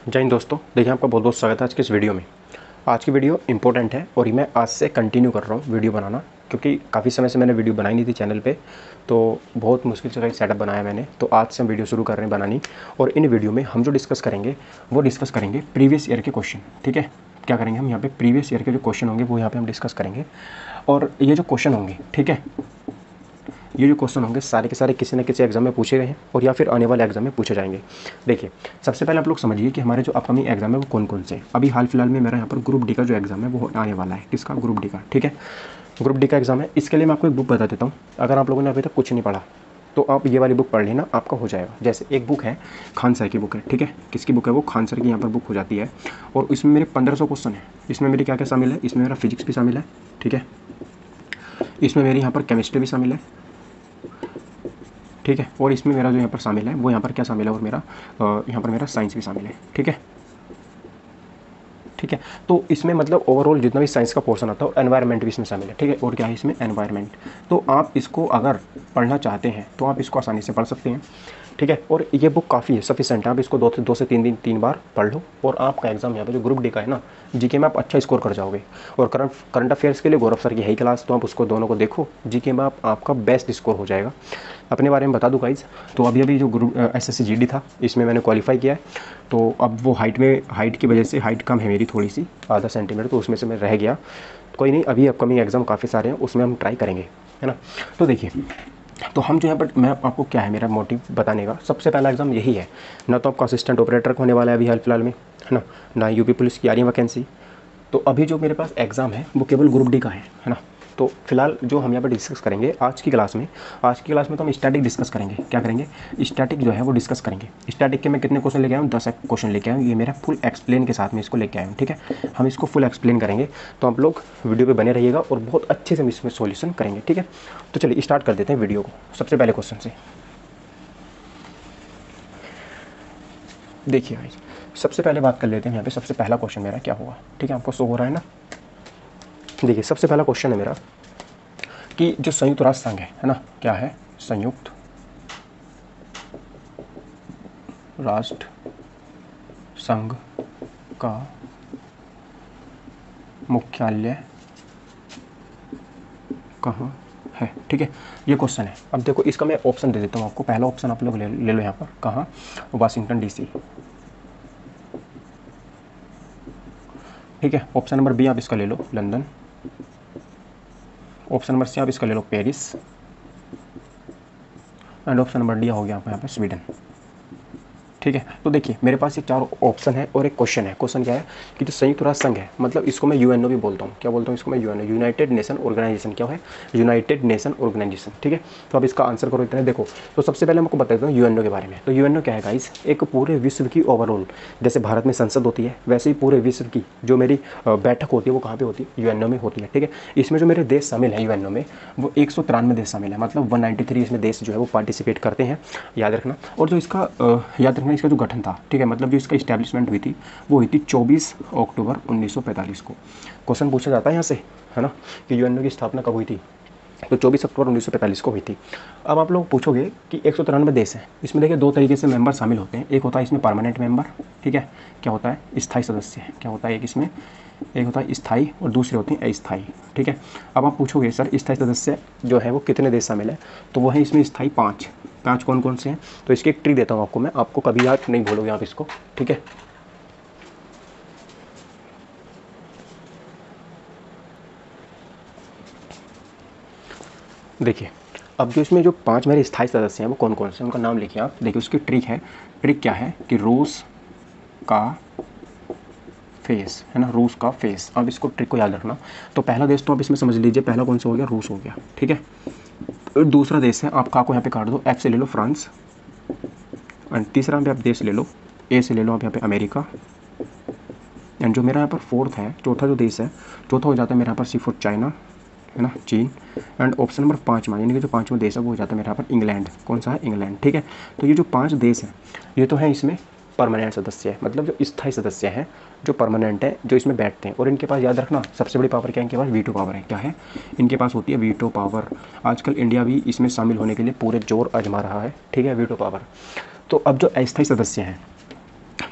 जय हिंद दोस्तों। देखिए, आपका बहुत बहुत स्वागत है आज के इस वीडियो में। आज की वीडियो इंपॉर्टेंट है और मैं आज से कंटिन्यू कर रहा हूँ वीडियो बनाना, क्योंकि काफ़ी समय से मैंने वीडियो बनाई नहीं थी चैनल पे, तो बहुत मुश्किल से सेटअप बनाया मैंने। तो आज से हम वीडियो शुरू कर रहे हैं बनानी, और इन वीडियो में हम जो डिस्कस करेंगे वो डिस्कस करेंगे प्रीवियस ईयर के क्वेश्चन। ठीक है, क्या करेंगे हम यहाँ पे, प्रीवियस ईयर के जो क्वेश्चन होंगे वो यहाँ पे हम डिस्कस करेंगे। और ये जो क्वेश्चन होंगे, ठीक है, ये जो क्वेश्चन होंगे सारे के सारे किसी न किसी एग्जाम में पूछे गए हैं और या फिर आने वाले एग्जाम में पूछे जाएंगे। देखिए, सबसे पहले आप लोग समझिए कि हमारे जो अपकमिंग एग्जाम है वो कौन कौन से हैं। अभी हाल फिलहाल में मेरा यहाँ पर ग्रुप डी का जो एग्जाम है वो आने वाला है। किसका? ग्रुप डी का। ठीक है, ग्रुप डी का एग्जाम है। इसके लिए मैं आपको एक बुक बता देता हूँ। अगर आप लोगों ने अभी तक कुछ नहीं पढ़ा तो आप ये वाली बुक पढ़ लेना, आपका हो जाएगा। जैसे एक बुक है, खान सर की बुक है। ठीक है, किसकी बुक है वो? खान सर की यहाँ पर बुक हो जाती है। और इसमें मेरे 1500 क्वेश्चन है। इसमें मेरी क्या क्या शामिल है? इसमें मेरा फिजिक्स भी शामिल है। ठीक है, इसमें मेरी यहाँ पर केमिस्ट्री भी शामिल है। ठीक है, और इसमें मेरा जो यहाँ पर शामिल है वो यहाँ पर क्या शामिल है, और मेरा यहाँ पर मेरा साइंस भी शामिल है। ठीक है, ठीक है। तो इसमें मतलब ओवरऑल जितना भी साइंस का पोर्शन आता है, और एनवायरनमेंट भी इसमें शामिल है। ठीक है, और क्या है इसमें? एनवायरनमेंट। तो आप इसको अगर पढ़ना चाहते हैं तो आप इसको आसानी से पढ़ सकते हैं। ठीक है, और ये बुक काफ़ी है, सफिशेंट है। आप इसको दो से तीन बार पढ़ लो और आपका एग्जाम यहाँ पे जो ग्रुप डी का है ना, जीके में आप अच्छा स्कोर कर जाओगे। और करंट अफेयर्स के लिए गौरव सर की है ही क्लास, तो आप उसको दोनों को देखो। जीके में आपका बेस्ट स्कोर हो जाएगा। अपने बारे में बता दूँ गाइज, तो अभी जो ग्रुप एसएससी जीडी था इसमें मैंने क्वालिफाई किया है। तो अब वो हाइट की वजह से, हाइट कम है मेरी थोड़ी सी, आधा सेंटीमीटर, तो उसमें से मैं रह गया। कोई नहीं, अभी अपकमिंग एग्जाम काफ़ी सारे हैं, उसमें हम ट्राई करेंगे, है ना। तो देखिए, तो हम जो यहाँ पर, मैं आपको क्या है मेरा मोटिव बताने का, सबसे पहला एग्जाम यही है ना। तो आपका असिस्टेंट ऑपरेटर होने वाला है अभी हाल फिलहाल में, है ना यूपी पुलिस की आ रही है वैकेंसी। तो अभी जो मेरे पास एग्ज़ाम है वो केवल ग्रुप डी का है ना। तो फिलहाल जो हम यहाँ पर डिस्कस करेंगे आज की क्लास में तो हम स्टैटिक डिस्कस करेंगे। क्या करेंगे? स्टैटिक जो है वो डिस्कस करेंगे। स्टैटिक के मैं कितने क्वेश्चन लेके आया हूँ? 10 क्वेश्चन लेके आया हूँ। ये मेरा फुल एक्सप्लेन के साथ में इसको लेके आया हूँ। ठीक है, हम इसको फुल एक्सप्लेन करेंगे, तो आप लोग वीडियो पे बने रहिएगा और बहुत अच्छे से हम इसमें सॉल्यूशन करेंगे। ठीक है, तो चलिए स्टार्ट कर देते हैं वीडियो को सबसे पहले क्वेश्चन से। देखिए भाई, सबसे पहले बात कर लेते हैं यहाँ पे। सबसे पहला क्वेश्चन मेरा क्या होगा? ठीक है, आपको शो हो रहा है ना? देखिए, सबसे पहला क्वेश्चन है मेरा कि जो संयुक्त राष्ट्र संघ है ना, क्या है? संयुक्त राष्ट्र संघ का मुख्यालय कहाँ है? ठीक है, ये क्वेश्चन है। अब देखो, इसका मैं ऑप्शन दे देता हूँ आपको। पहला ऑप्शन आप लोग ले लो यहाँ पर, कहाँ? Washington DC. ठीक है, ऑप्शन नंबर बी आप इसका ले लो, लंदन। ऑप्शन नंबर सी आप इसका ले लो, Paris. And option number D हो गया आपको यहाँ पे स्वीडन। ठीक है, तो देखिए मेरे पास ये चार ऑप्शन है और एक क्वेश्चन है। क्वेश्चन क्या है कि जो संयुक्त राष्ट्र संघ है, मतलब इसको मैं यूएनओ भी बोलता हूँ। क्या बोलता हूँ इसको मैं? UNO, united nation organisation. क्या है? United nation organisation. ठीक है, तो अब इसका आंसर करो इतना। देखो, तो सबसे पहले मैं आपको बता देता हूँ यूएनओ के बारे में। तो यूएनओ क्या है गाइस? एक पूरे विश्व की ओवरऑल, जैसे भारत में संसद होती है वैसे ही पूरे विश्व की जो मेरी बैठक होती है वो कहाँ पे होती है? यूएनओ में होती है। ठीक है, इसमें जो मेरे देश शामिल है यूएनओ में, वो 193 देश शामिल है, मतलब 193 इसमें देश जो है वो पार्टिसिपेट करते हैं, याद रखना। और जो इसका याद रखना, इसका जो गठन था, ठीक है, मतलब जो इसका इस्टेब्लिशमेंट हुई थी वो हुई थी 24 अक्टूबर 1945 को। क्वेश्चन पूछा जाता है यहाँ से, है ना, कि यूएनओ की स्थापना कब हुई थी? तो 24 अक्टूबर 1945 को हुई थी। अब आप लोग पूछोगे कि 193 देश हैं, इसमें देखिए दो तरीके से मेंबर शामिल होते हैं। एक होता है इसमें परमानेंट मेंबर, ठीक है, क्या होता है? स्थायी सदस्य। क्या होता है? एक इसमें, एक होता है स्थायी और दूसरे होते हैं अस्थायी। ठीक है, अब आप पूछोगे सर स्थायी सदस्य जो है वो कितने देश शामिल है? तो वो है इसमें स्थायी पाँच कौन कौन से हैं? तो इसकी एक ट्रिक देता हूँ आपको मैं, आपको कभी याद नहीं भूलोगे आप इसको। ठीक है, देखिए, अब जो इसमें जो पांच मेरे स्थायी सदस्य हैं वो कौन कौन से हैं, उनका नाम लिखिए आप। देखिए, उसकी ट्रिक है। ट्रिक क्या है कि रूस का फेस, है ना, रूस का फेस। अब इसको ट्रिक को याद रखना। तो पहला देश तो आप इसमें समझ लीजिए, पहला कौन सा हो गया? रूस हो गया। ठीक है, और दूसरा देश है, आप को यहाँ पे काट दो, एफ से ले लो फ्रांस। एंड तीसरा पे आप देश ले लो, ए से ले लो आप यहाँ पे अमेरिका। एंड जो मेरा यहाँ पर फोर्थ है, चौथा जो देश है, चौथा हो जाता है मेरे यहाँ पर सी फॉर चाइना, है ना, चीन। एंड ऑप्शन नंबर पाँचवा, यानी कि जो पाँचवा देश है वो हो जाता है मेरे यहाँ पर इंग्लैंड। कौन सा है? इंग्लैंड। ठीक है, तो ये जो पांच देश हैं ये तो है इसमें परमानेंट सदस्य है, मतलब जो स्थायी सदस्य हैं, जो परमानेंट है, जो इसमें बैठते हैं। और इनके पास याद रखना सबसे बड़ी पावर क्या है? इनके पास वीटो पावर है। क्या है? इनके पास होती है वीटो पावर। आजकल इंडिया भी इसमें शामिल होने के लिए पूरे जोर आजमा रहा है। ठीक है, वीटो पावर। तो अब जो अस्थायी सदस्य हैं,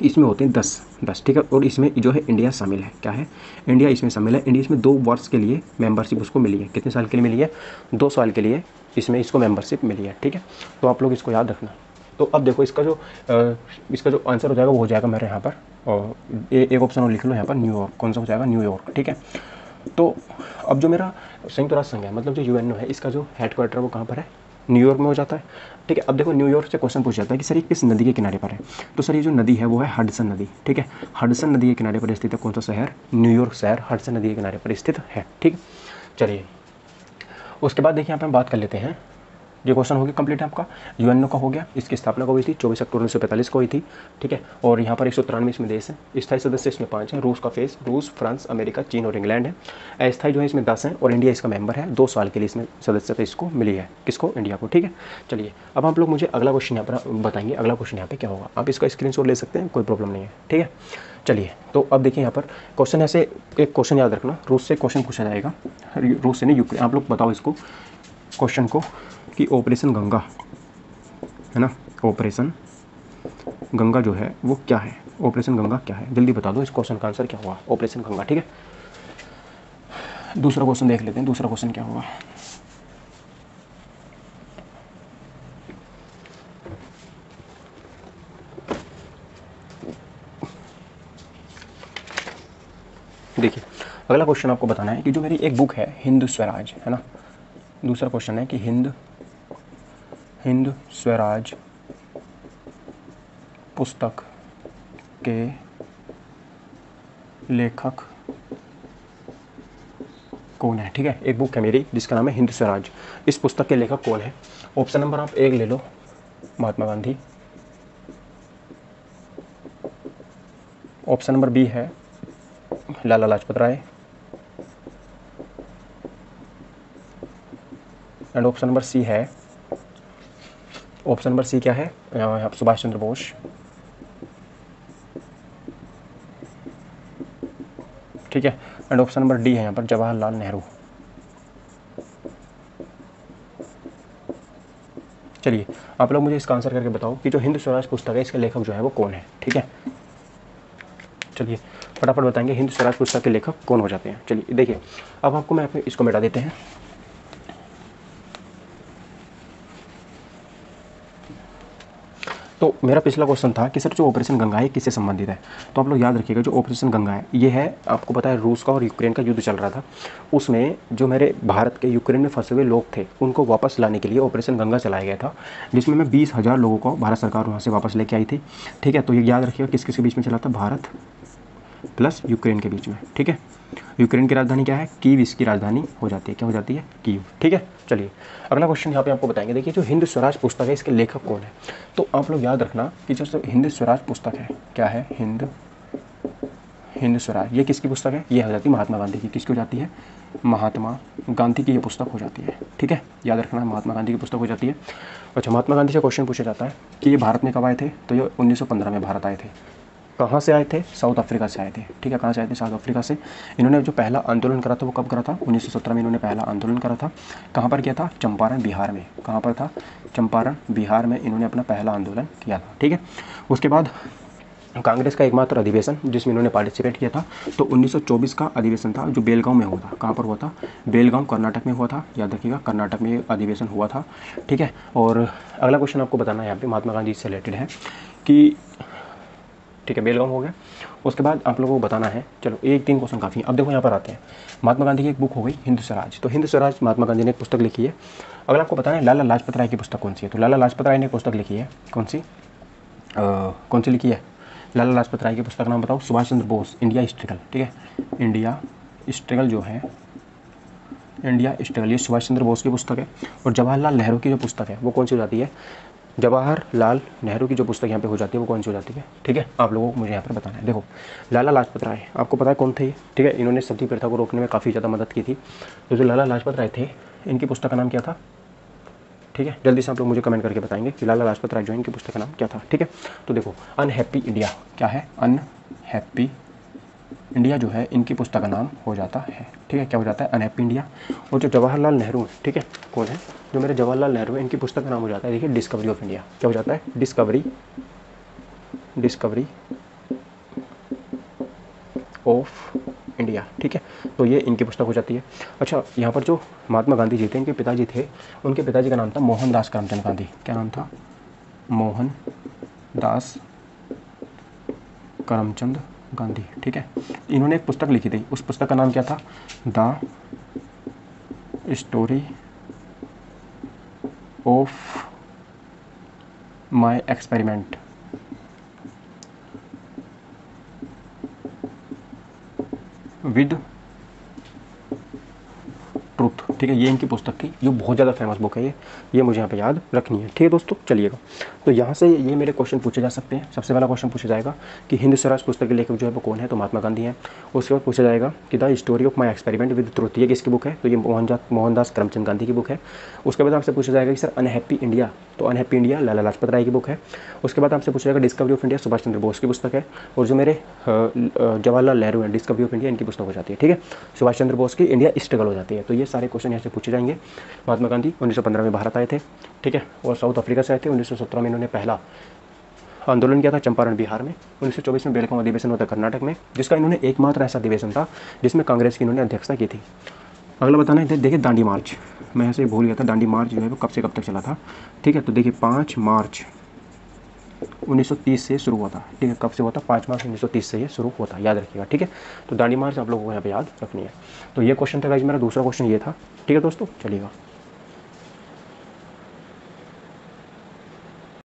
इसमें होते हैं 10, ठीक है। और इसमें जो है इंडिया शामिल है, क्या है, इंडिया इसमें शामिल है। इंडिया इसमें 2 वर्ष के लिए मेंबरशिप उसको मिली है। कितने साल के लिए मिली है? 2 साल के लिए इसमें इसको मेंबरशिप मिली है, ठीक है। तो आप लोग इसको याद रखना। तो अब देखो इसका जो आंसर हो जाएगा वो हो जाएगा मेरे यहाँ पर, और एक ऑप्शन और लिख लो यहाँ पर, न्यूयॉर्क। कौन सा हो जाएगा? न्यूयॉर्क, ठीक है। तो अब जो मेरा संयुक्त राष्ट्र संघ है, मतलब जो यूएनओ है, इसका जो हेडक्वार्टर वो कहाँ पर है? न्यूयॉर्क में हो जाता है, ठीक है। अब देखो न्यूयॉर्क से क्वेश्चन पूछ जाता है कि सर ये किस नदी के किनारे पर है? तो सर ये जो नदी है वो है हडसन नदी, ठीक है। हडसन नदी के किनारे पर स्थित है कौन सा शहर? न्यूयॉर्क शहर हडसन नदी के किनारे पर स्थित है, ठीक। चलिए उसके बाद देखिए यहाँ पे हम बात कर लेते हैं, ये क्वेश्चन हो गया कंप्लीट है आपका। यूएनओ का हो गया, इसकी स्थापना कब हुई थी? 24 अक्टूबर 1945 को हुई थी, ठीक है। और यहाँ पर 193 इसमें देश है। स्थायी सदस्य इसमें 5 हैं। रूस का फेस, रूस, फ्रांस, अमेरिका, चीन और इंग्लैंड है। अस्थायी जो है इसमें 10 हैं, और इंडिया इसका मेंबर है। 2 साल के लिए इसमें सदस्यता इसको मिली है। किसको? इंडिया को, ठीक है। चलिए अब आप लोग मुझे अगला क्वेश्चन यहाँ पर बताएंगे। अगला क्वेश्चन यहाँ पे क्या होगा, आप इसका स्क्रीनशॉट ले सकते हैं, कोई प्रॉब्लम नहीं है, ठीक है। चलिए तो अब देखिए यहाँ पर क्वेश्चन ऐसे, एक क्वेश्चन याद रखना, रूस से क्वेश्चन पूछा जाएगा, रूस से नहीं यूक्रेन। आप लोग बताओ इसको क्वेश्चन को कि ऑपरेशन गंगा है ना, ऑपरेशन गंगा जो है वो क्या है? ऑपरेशन गंगा क्या है? जल्दी बता दो, इस क्वेश्चन का आंसर क्या होगा? ऑपरेशन गंगा, ठीक है। दूसरा क्वेश्चन देख लेते हैं, दूसरा क्वेश्चन क्या होगा। देखिए अगला क्वेश्चन आपको बताना है कि जो मेरी एक बुक है हिंद स्वराज, है ना। दूसरा क्वेश्चन है कि हिंद स्वराज पुस्तक के लेखक कौन है? ठीक है, एक बुक है मेरी जिसका नाम है हिंद स्वराज। इस पुस्तक के लेखक कौन है? ऑप्शन नंबर आप 1 ले लो, Mahatma Gandhi. Option number B है Lala Lajpat Rai, and option number सी है, ऑप्शन नंबर सी क्या है? सुभाष चंद्र बोस, ठीक है। एंड ऑप्शन नंबर डी है यहाँ पर जवाहरलाल नेहरू। चलिए आप लोग मुझे इसका आंसर करके बताओ कि जो हिंद स्वराज पुस्तक है इसके लेखक जो है वो कौन है, ठीक है। चलिए फटाफट बताएंगे हिंद स्वराज पुस्तक के लेखक कौन हो जाते हैं। चलिए देखिए अब आपको मैं इसको मिटा देते हैं। तो मेरा पिछला क्वेश्चन था कि सर जो ऑपरेशन गंगा है किससे संबंधित है? तो आप लोग याद रखिएगा जो ऑपरेशन गंगा है ये है, आपको पता है रूस का और यूक्रेन का युद्ध चल रहा था, उसमें जो मेरे भारत के यूक्रेन में फंसे हुए लोग थे उनको वापस लाने के लिए ऑपरेशन गंगा चलाया गया था, जिसमें मैं 20,000 लोगों को भारत सरकार वहाँ से वापस लेके आई थी, ठीक है। तो ये याद रखिएगा किस किस के बीच में चला था? भारत प्लस यूक्रेन के बीच में, ठीक है। यूक्रेन की राजधानी क्या है? कीव इसकी राजधानी हो जाती है, क्या हो जाती है? कीव, ठीक है। चलिए अगला क्वेश्चन यहाँ पे आपको बताएंगे। देखिए जो हिंद स्वराज पुस्तक है इसके लेखक कौन है? तो आप लोग याद रखना कि जो हिंद स्वराज पुस्तक है, क्या है? हिंद स्वराज, ये किसकी पुस्तक है? ये हो जाती है महात्मा गांधी की। किसकी हो जाती है? महात्मा गांधी की ये पुस्तक हो जाती है, ठीक है। याद रखना महात्मा गांधी की पुस्तक हो जाती है। अच्छा महात्मा गांधी से क्वेश्चन पूछा जाता है कि ये भारत में कब आए थे? तो ये 1915 में भारत आए थे। कहाँ से आए थे? साउथ अफ्रीका से आए थे, ठीक है। कहाँ से आए थे? साउथ अफ्रीका से। इन्होंने जो पहला आंदोलन करा था वो कब करा था? 1917 में इन्होंने पहला आंदोलन करा था। कहाँ पर किया था? चंपारण बिहार में। कहाँ पर था? चंपारण बिहार में इन्होंने अपना पहला आंदोलन किया था, ठीक है। उसके बाद कांग्रेस का एकमात्र अधिवेशन जिसमें इन्होंने पार्टिसिपेट किया था तो 1924 का अधिवेशन था जो बेलगांव में हुआ था। कहाँ पर हुआ था? बेलगांव कर्नाटक में हुआ था, याद रखिएगा कर्नाटक में अधिवेशन हुआ था, ठीक है। और अगला क्वेश्चन आपको बताना है यहाँ पे महात्मा गांधी से रिलेटेड है कि, ठीक है, बेलगांव हो गया। उसके बाद आप लोगों को बताना है, चलो 1-3 क्वेश्चन काफ़ी है। अब देखो यहाँ पर आते हैं, महात्मा गांधी की एक बुक हो गई हिंद स्वराज, तो हिंद स्वराज महात्मा गांधी ने एक पुस्तक लिखी है। अगर आपको बताना है लाला लाजपत राय की पुस्तक कौन सी है, तो लाला लाजपत राय ने पुस्तक लिखी है, कौन सी लिखी है? लाला लाजपत राय की पुस्तक नाम बताओ? सुभाष चंद्र बोस, इंडिया स्ट्रगल, ठीक है। इंडिया स्ट्रगल जो है, इंडिया स्ट्रगल, ये सुभाष चंद्र बोस की पुस्तक है। और जवाहरलाल नेहरू की जो पुस्तक है वो कौन सी हो जाती है? जवाहरलाल नेहरू की जो पुस्तक यहाँ पे हो जाती है वो कौन सी हो जाती है, ठीक है। आप लोगों को मुझे यहाँ पर बताना है। देखो लाला लाजपत राय आपको पता है कौन थे, ठीक है। इन्होंने सती प्रथा को रोकने में काफ़ी ज़्यादा मदद की थी। तो जो लाला लाजपत राय थे इनकी पुस्तक का नाम क्या था, ठीक है। जल्दी से आप लोग मुझे कमेंट करके बताएंगे कि लाला लाजपत राय जो इनकी पुस्तक का नाम क्या था, ठीक है। तो देखो अनहैप्पी इंडिया, क्या है? अनहैप्पी इंडिया जो है इनकी पुस्तक का नाम हो जाता है, ठीक है। क्या हो जाता है? Unhappy India. और जो जवाहरलाल नेहरू, ठीक है, कौन है? जो मेरे जवाहरलाल नेहरू है इनकी पुस्तक का नाम हो जाता है, देखिए, डिस्कवरी ऑफ इंडिया। क्या हो जाता है? Discovery discovery of India. ठीक है, तो ये इनकी पुस्तक हो जाती है। अच्छा, यहाँ पर जो महात्मा गांधी जी थे, इनके पिताजी थे, उनके पिताजी का नाम था मोहनदास करमचंद गांधी। क्या नाम था? मोहनदास करमचंद गांधी। ठीक है, इन्होंने एक पुस्तक लिखी थी, उस पुस्तक का नाम क्या था? The story of my experiment with truth. ठीक है, ये इनकी पुस्तक थी, ये बहुत ज़्यादा फेमस बुक है ये मुझे यहाँ पे याद रखनी है। ठीक है दोस्तों, चलिएगा, तो यहाँ से ये मेरे क्वेश्चन पूछे जा सकते हैं। सबसे पहला क्वेश्चन पूछा जाएगा कि हिंद स्वराज पुस्तक के लेखक जो है वो कौन है, तो महात्मा गांधी हैं। उसके बाद पूछा जाएगा कि the story of my experiment with truth, ये किसकी बुक है, तो ये मोहनदास करमचंद गांधी की बुक है। उसके बाद आपसे पूछा जाएगा कि सर अनहैप्पी इंडिया, तो अनहैप्पी इंडिया लाला लाजपत राय की बुक है। उसके बाद आपसे पूछा जाएगा discovery of India, Subhash Chandra Bose की पुस्तक है। और जो मेरे जवाहरलाल नेहरू हैं, डिस्कवरी ऑफ इंडिया, इनकी पुस्तक हो जाती है। ठीक है, सुभाष चंद्र बोस की इंडिया स्ट्रगल हो जाती है। तो ये सारे क्वेश्चन यहाँ से पूछे जाएंगे। महात्मा गांधी 1915 में भारत आए थे। ठीक है, और साउथ अफ्रीका से आए थे। 1917 में इन्होंने पहला आंदोलन किया था चंपारण बिहार में। 1924 में बेलगांव अधिवेशन हुआ था कर्नाटक में, जिसका इन्होंने एकमात्र ऐसा अधिवेशन था जिसमें कांग्रेस की इन्होंने अध्यक्षता की थी। अगला बताना है, देखिए दांडी मार्च, मैं ऐसे भूल गया था, दांडी मार्च जो है वो कब से कब तक चला था। ठीक है, तो देखिए 5 मार्च 1930 से शुरू हुआ था। ठीक है, कब से हुआ था? 5 मार्च 1930 से ये शुरू हुआ था, याद रखिएगा। ठीक है, तो दांडी मार्च आप लोगों को यहाँ पे याद रखनी है। तो ये क्वेश्चन था गाइस, मेरा दूसरा क्वेश्चन ये था। ठीक है दोस्तों, चलिएगा।